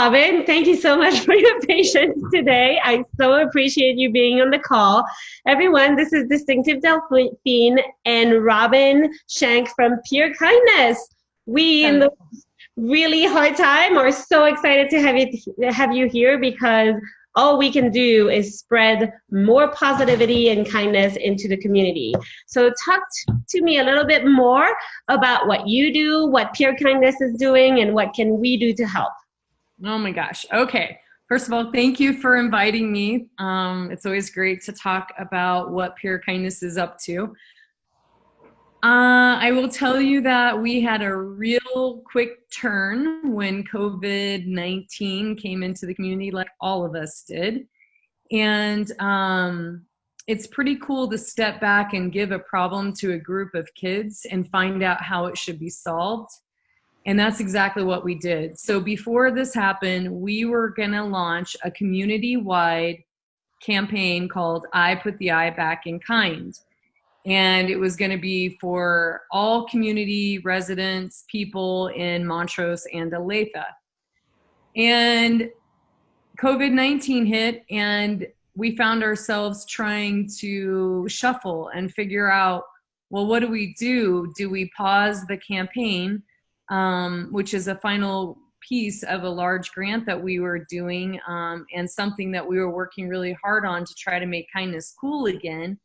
Robyn. Thank you so much for your patience today. I so appreciate you being on the call. Everyone, this is Distinctive Delphine and Robyn Shank from Pure Kindness. We, in the really hard time, are so excited to have you here because all we can do is spread more positivity and kindness into the community. So talk to me a little bit more about what you do, what Pure Kindness is doing, and what can we do to help. Oh my gosh. Okay. First of all, thank you for inviting me. It's always great to talk about what Pure Kindness is up to. I will tell you that we had a real quick turn when COVID-19 came into the community, like all of us did. And it's pretty cool to step back and give a problem to a group of kids and find out how it should be solved. And that's exactly what we did. So before this happened, we were gonna launch a community-wide campaign called I Put the I Back in Kind. And it was gonna be for all community residents, people in Montrose and Olathe. And COVID-19 hit and we found ourselves trying to shuffle and figure out, well, what do we do? Do we pause the campaign? Which is a final piece of a large grant that we were doing and something that we were working really hard on to try to make kindness cool again?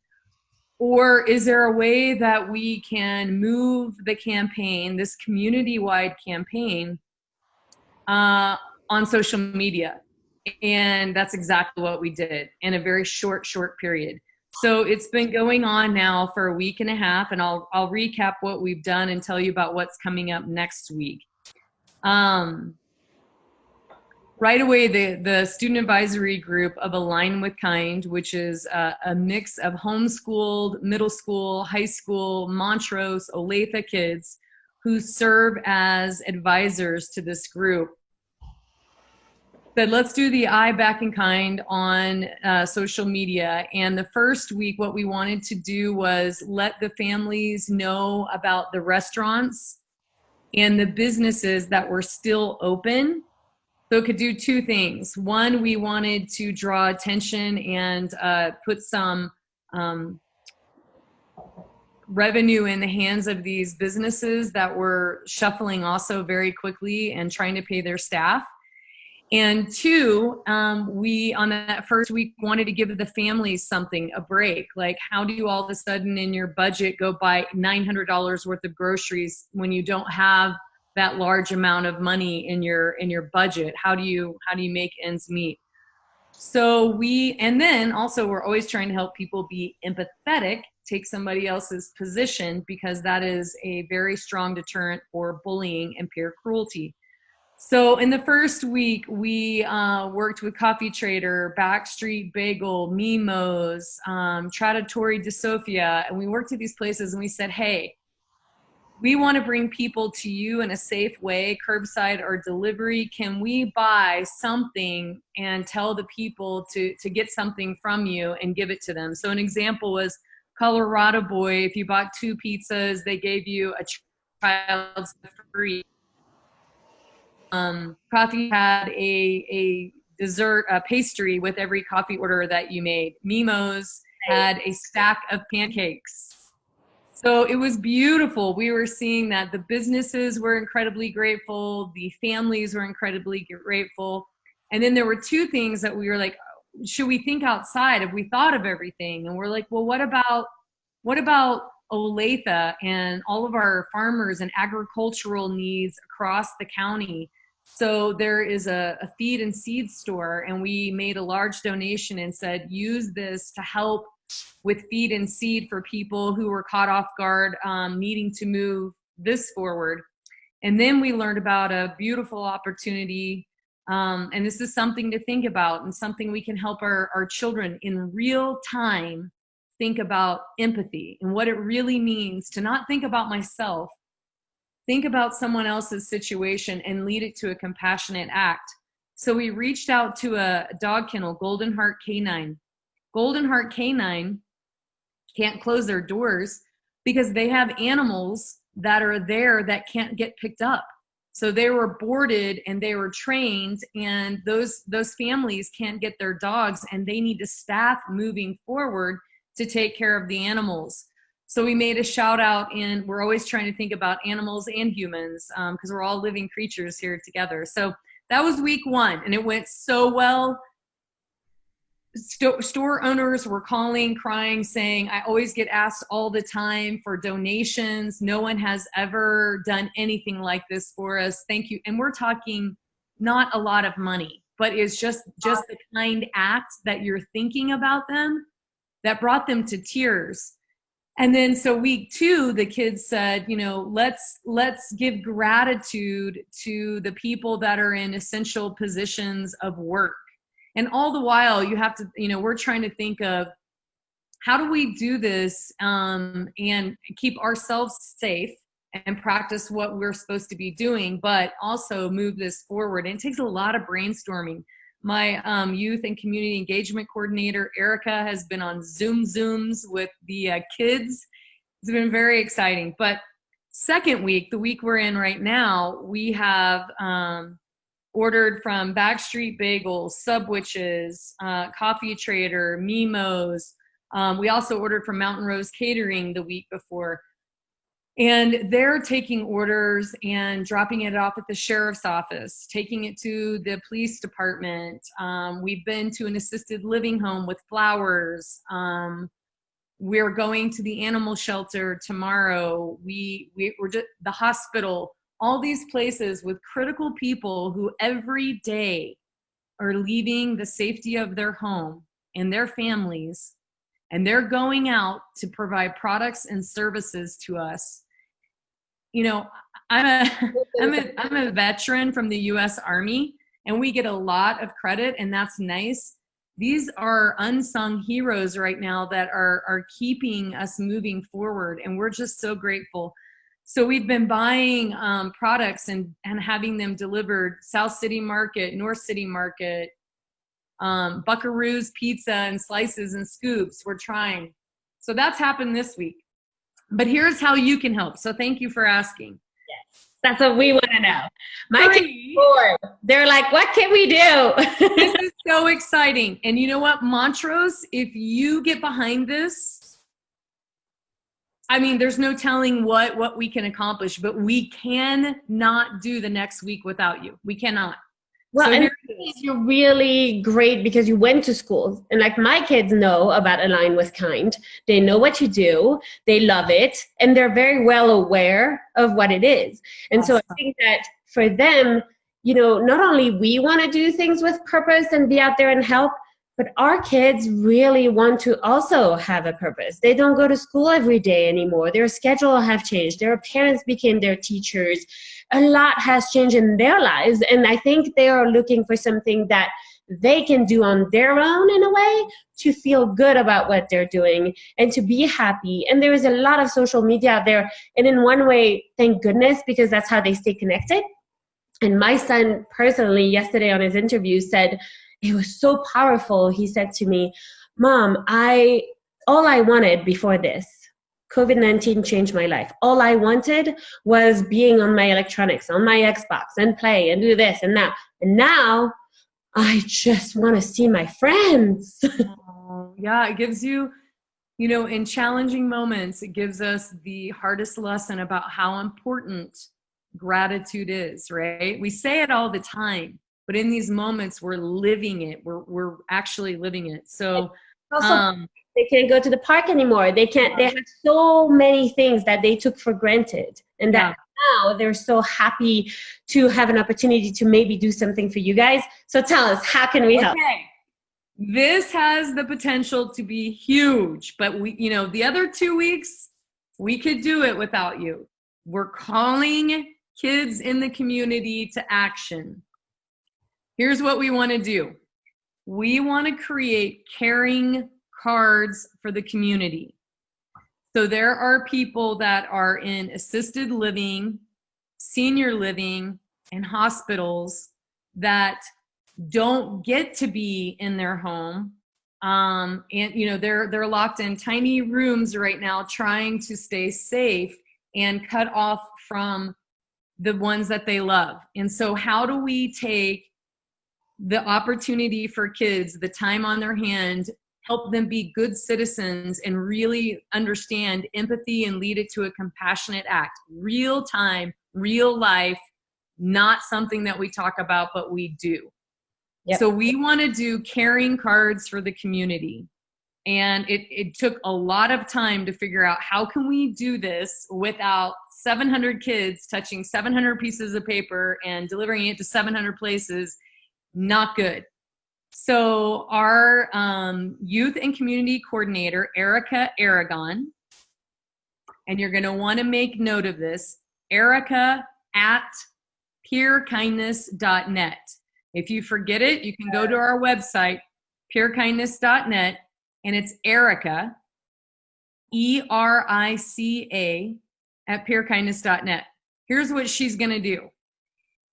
Or is there a way that we can move the campaign, this community-wide campaign, on social media? And that's exactly what we did in a very short period. So it's been going on now for a week and a half, and I'll recap what we've done and tell you about what's coming up next week. Right away, the student advisory group of Align with Kind, which is a mix of homeschooled, middle school, high school, Montrose, Olathe kids who serve as advisors to this group, said, let's do the I Back in Kind on social media. And the first week, what we wanted to do was let the families know about the restaurants and the businesses that were still open. So it could do two things. One, we wanted to draw attention and put some revenue in the hands of these businesses that were shuffling also very quickly and trying to pay their staff. And two, we, on that first week, wanted to give the families something, a break. Like, how do you all of a sudden in your budget go buy $900 worth of groceries when you don't have that large amount of money in your budget? How do you make ends meet? So and then also we're always trying to help people be empathetic, take somebody else's position, because that is a very strong deterrent for bullying and peer cruelty. So in the first week, we worked with Coffee Trader, Backstreet Bagel, Mimo's, Traditori di Sofia, and we worked at these places and we said, hey, we want to bring people to you in a safe way, curbside or delivery. Can we buy something and tell the people to get something from you and give it to them? So an example was Colorado Boy. If you bought 2 pizzas, they gave you a child's free. Coffee had a dessert, a pastry with every coffee order that you made. Mimo's had a stack of pancakes. So it was beautiful. We were seeing that the businesses were incredibly grateful. The families were incredibly grateful. And then there were 2 things that we were like, should we think outside? Have we thought of everything? And we're like, well, what about Olathe and all of our farmers and agricultural needs across the county? So there is a feed and seed store, and we made a large donation and said, use this to help with feed and seed for people who were caught off guard, needing to move this forward. And then we learned about a beautiful opportunity, and this is something to think about and something we can help our children in real time think about empathy and what it really means to not think about myself, think about someone else's situation and lead it to a compassionate act. So we reached out to a dog kennel, Golden Heart Canine. Golden Heart Canine can't close their doors because they have animals that are there that can't get picked up. So they were boarded and they were trained, and those families can't get their dogs, and they need to staff moving forward to take care of the animals. So we made a shout out, and we're always trying to think about animals and humans, because we're all living creatures here together. So that was week 1, and it went so well. Store owners were calling, crying, saying, I always get asked all the time for donations. No one has ever done anything like this for us. Thank you. And we're talking not a lot of money, but it's just the kind act that you're thinking about them that brought them to tears. And then so week 2, the kids said, let's give gratitude to the people that are in essential positions of work. And all the while you have to, we're trying to think of how do we do this and keep ourselves safe and practice what we're supposed to be doing, but also move this forward. And it takes a lot of brainstorming. My youth and community engagement coordinator, Erica, has been on Zooms with the kids. It's been very exciting. But second week, the week we're in right now, we have ordered from Backstreet Bagels, Subwitches, Coffee Trader, Mimo's. We also ordered from Montrose Catering the week before. And they're taking orders and dropping it off at the sheriff's office, taking it to the police department. We've been to an assisted living home with flowers. We're going to the animal shelter tomorrow. We're just the hospital. All these places with critical people who every day are leaving the safety of their home and their families, and they're going out to provide products and services to us. I'm a veteran from the U.S. Army, and we get a lot of credit, and that's nice. These are unsung heroes right now that are keeping us moving forward, and we're just so grateful. So we've been buying products and having them delivered. South City Market, North City Market, Buckaroo's Pizza and Slices and Scoops. We're trying. So that's happened this week. But here's how you can help. So thank you for asking. Yes, that's what we want to know. My kids are bored. They're like, what can we do? This is so exciting. And you know what, Montrose, if you get behind this, there's no telling what we can accomplish, but we cannot do the next week without you. We cannot. Well, so and you're really great because you went to school. And like my kids know about Align with Kind. They know what you do. They love it. And they're very well aware of what it is. And awesome. So I think that for them, not only we want to do things with purpose and be out there and help, but our kids really want to also have a purpose. They don't go to school every day anymore. Their schedule have changed. Their parents became their teachers. A lot has changed in their lives. And I think they are looking for something that they can do on their own in a way to feel good about what they're doing and to be happy. And there is a lot of social media out there. And in one way, thank goodness, because that's how they stay connected. And my son personally yesterday on his interview said, it was so powerful. He said to me, Mom, all I wanted before this, COVID-19 changed my life. All I wanted was being on my electronics, on my Xbox, and play and do this and that. And now I just want to see my friends. Yeah, it gives you, in challenging moments, it gives us the hardest lesson about how important gratitude is, right? We say it all the time. But in these moments, we're living it. We're actually living it. So they can't go to the park anymore. They can't. They have so many things that they took for granted, and that now they're so happy to have an opportunity to maybe do something for you guys. So tell us, how can we help? This has the potential to be huge, but we, the other 2 weeks, we could do it without you. We're calling kids in the community to action. Here's what we want to do. We want to create caring cards for the community. So there are people that are in assisted living, senior living, and hospitals that don't get to be in their home. And they're locked in tiny rooms right now trying to stay safe and cut off from the ones that they love. And so how do we take the opportunity for kids, the time on their hand, help them be good citizens and really understand empathy and lead it to a compassionate act? Real time, real life, not something that we talk about, but we do. Yep. So we want to do caring cards for the community. And it took a lot of time to figure out how can we do this without 700 kids touching 700 pieces of paper and delivering it to 700 places. Not good. So our youth and community coordinator, Erica Aragon, and you're going to want to make note of this, Erica at purekindness.net. If you forget it, you can go to our website, purekindness.net, and it's Erica, ERICA, at purekindness.net. Here's what she's going to do.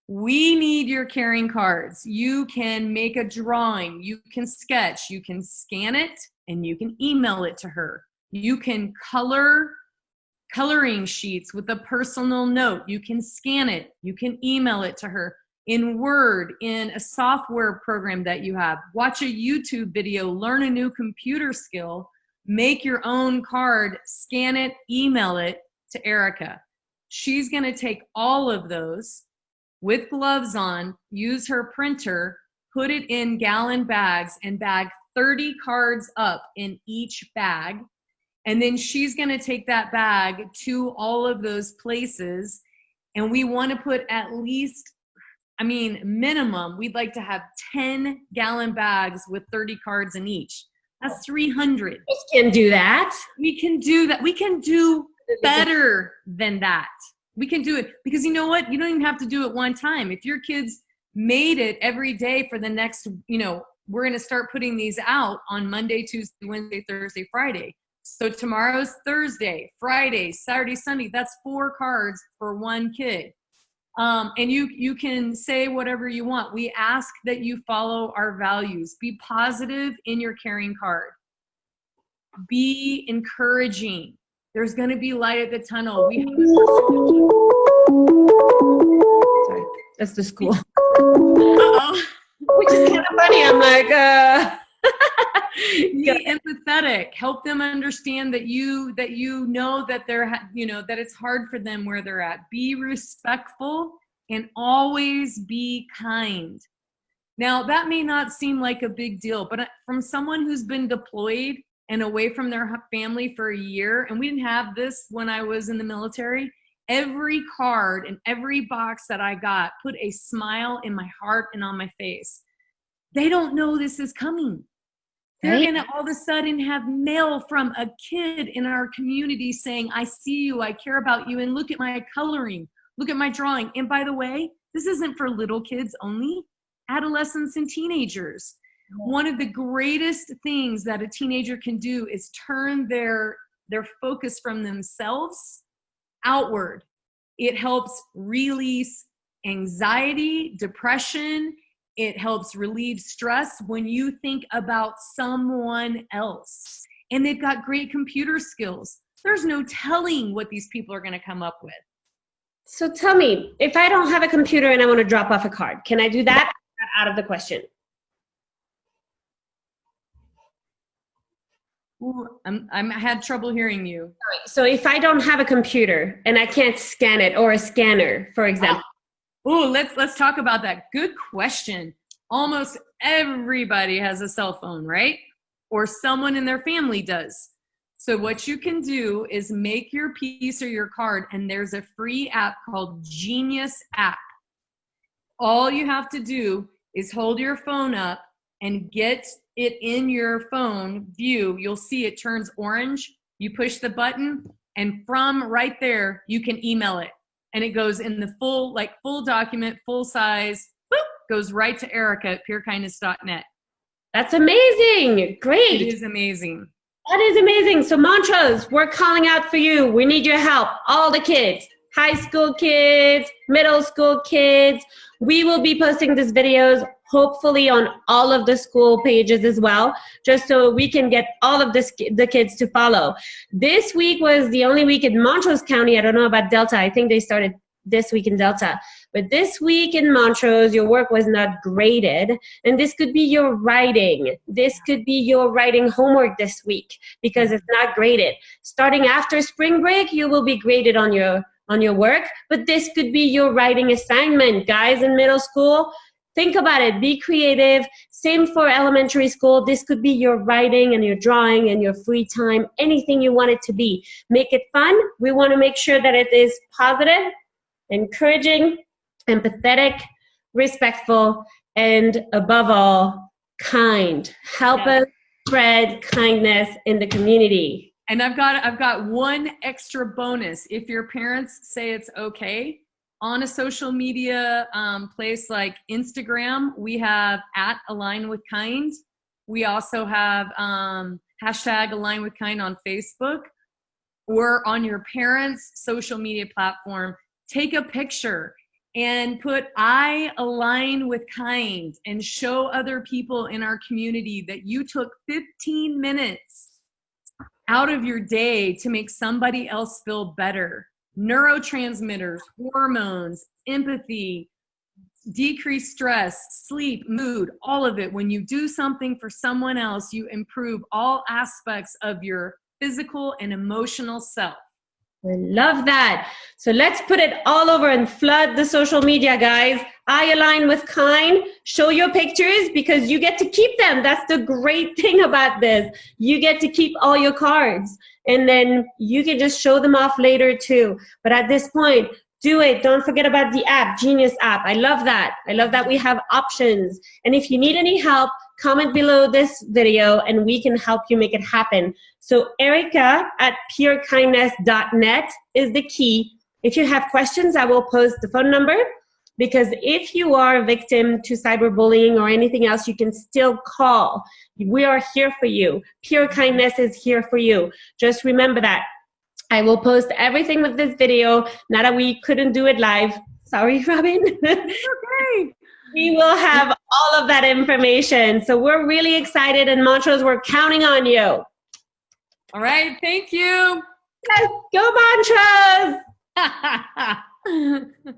We need your caring cards. You can make a drawing, you can sketch, you can scan it, and you can email it to her. You can coloring sheets with a personal note. You can scan it, you can email it to her in Word, in a software program that you have. Watch a YouTube video, learn a new computer skill, make your own card, scan it, email it to Erica. She's gonna take all of those with gloves on, use her printer, put it in gallon bags and bag 30 cards up in each bag. And then she's gonna take that bag to all of those places. And we wanna put at least, minimum, we'd like to have 10 gallon bags with 30 cards in each. That's 300. We can do that. We can do that. We can do better than that. We can do it because you know what? You don't even have to do it one time. If your kids made it every day for the next, we're going to start putting these out on Monday, Tuesday, Wednesday, Thursday, Friday. So tomorrow's Thursday, Friday, Saturday, Sunday. That's 4 cards for one kid. And you can say whatever you want. We ask that you follow our values. Be positive in your caring card. Be encouraging. There's going to be light at the tunnel. Sorry, that's the school. Which is kind of funny. I'm like, Be empathetic. Help them understand that you know that they're, that it's hard for them where they're at. Be respectful and always be kind. Now, that may not seem like a big deal, but from someone who's been deployed and away from their family for a year, and we didn't have this when I was in the military, every card and every box that I got put a smile in my heart and on my face. They don't know this is coming. They're going to all of a sudden have mail from a kid in our community saying, I see you, I care about you, and look at my coloring, look at my drawing. And by the way, this isn't for little kids only, adolescents and teenagers. One of the greatest things that a teenager can do is turn their focus from themselves outward. It helps release anxiety, depression. It helps relieve stress when you think about someone else. And they've got great computer skills. There's no telling what these people are going to come up with. So tell me, if I don't have a computer and I want to drop off a card, can I do that? Out of the question. Ooh, I had trouble hearing you. So if I don't have a computer and I can't scan it, or a scanner, for example. Ooh, let's talk about that. Good question. Almost everybody has a cell phone, right? Or someone in their family does. So what you can do is make your piece or your card, and there's a free app called Genius App. All you have to do is hold your phone up and get it in your phone view. You'll see it turns orange. You push the button, and from right there, you can email it. And it goes in the full document, full size, boop, goes right to Erica at purekindness.net. That's amazing. Great. It is amazing. That is amazing. So Montrose, we're calling out for you. We need your help. All the kids, high school kids, middle school kids. We will be posting these videos hopefully on all of the school pages as well, just so we can get all of the kids to follow. This week was the only week in Montrose County. I don't know about Delta. I think they started this week in Delta. But this week in Montrose, your work was not graded. And this could be your writing. This could be your writing homework this week because it's not graded. Starting after spring break, you will be graded on your work. But this could be your writing assignment. Guys in middle school, think about it. Be creative. Same for elementary school. This could be your writing and your drawing and your free time, anything you want it to be. Make it fun. We want to make sure that it is positive, encouraging, empathetic, respectful, and above all, kind. Help us spread kindness in the community. And I've got one extra bonus. If your parents say it's okay, on a social media place like Instagram, we have @AlignWithKind. We also have #AlignWithKind on Facebook. Or on your parents' social media platform, take a picture and put "I align with kind" and show other people in our community that you took 15 minutes out of your day to make somebody else feel better. Neurotransmitters, hormones, empathy, decreased stress, sleep, mood, all of it. When you do something for someone else, you improve all aspects of your physical and emotional self. I love that. So let's put it all over and flood the social media, guys. I align with kind. Show your pictures because you get to keep them. That's the great thing about this. You get to keep all your cards and then you can just show them off later too. But at this point, do it. Don't forget about the app, Genius app. I love that. I love that we have options. And if you need any help, comment below this video and we can help you make it happen. So Erica at purekindness.net is the key. If you have questions, I will post the phone number because if you are a victim to cyberbullying or anything else, you can still call. We are here for you. Pure Kindness is here for you. Just remember that. I will post everything with this video. Now that we couldn't do it live. Sorry, Robyn. Okay. We will have all of that information. So we're really excited, and Montrose, we're counting on you. All right, thank you. Let's go, Montrose!